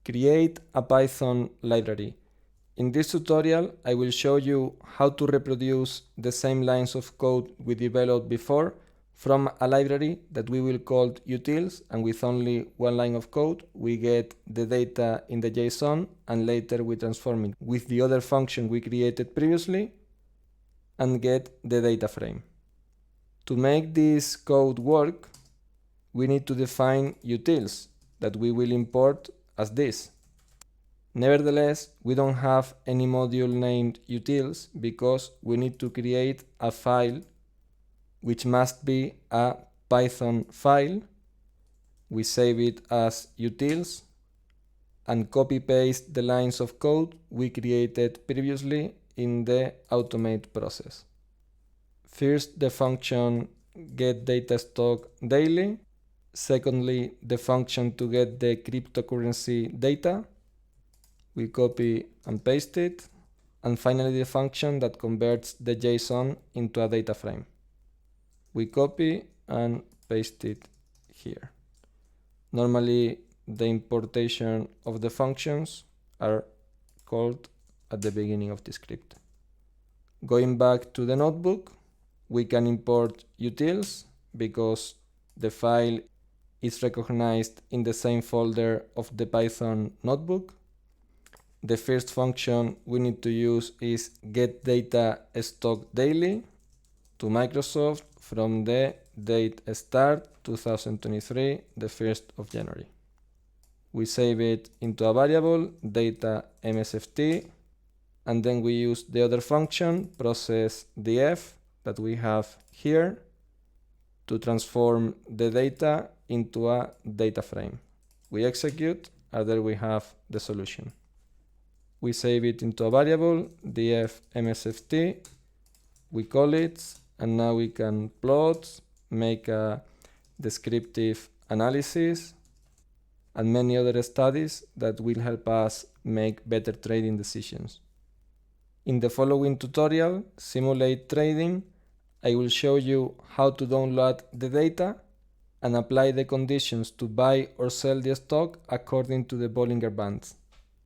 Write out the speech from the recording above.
Create a Python library. In this tutorial, I will show you how to reproduce the same lines of code we developed before from a library that we will call utils, and with only one line of code, we get the data in the JSON, and later we transform it with the other function we created previously and get the data frame. To make this code work, we need to define utils that we will import as this. Nevertheless, we don't have any module named utils because we need to create a file which must be a Python file. We save it as utils and copy paste the lines of code we created previously in the automate process. First, the function getDataStockDaily. Secondly, the function to get the cryptocurrency data. We copy and paste it. And finally, the function that converts the JSON into a data frame. We copy and paste it here. Normally, the importation of the functions are called at the beginning of the script. Going back to the notebook, we can import utils because the file is recognized in the same folder of the Python notebook. The first function we need to use is getDataStockDaily to Microsoft from the date start 2023, the 1st of January. We save it into a variable data_msft, and then we use the other function processDF that we have here to transform the data into a data frame. We execute, and there we have the solution. We save it into a variable df_msft, we call it, and now we can plot, make a descriptive analysis, and many other studies that will help us make better trading decisions. In the following tutorial, Simulate Trading, I will show you how to download the data and apply the conditions to buy or sell the stock according to the Bollinger Bands.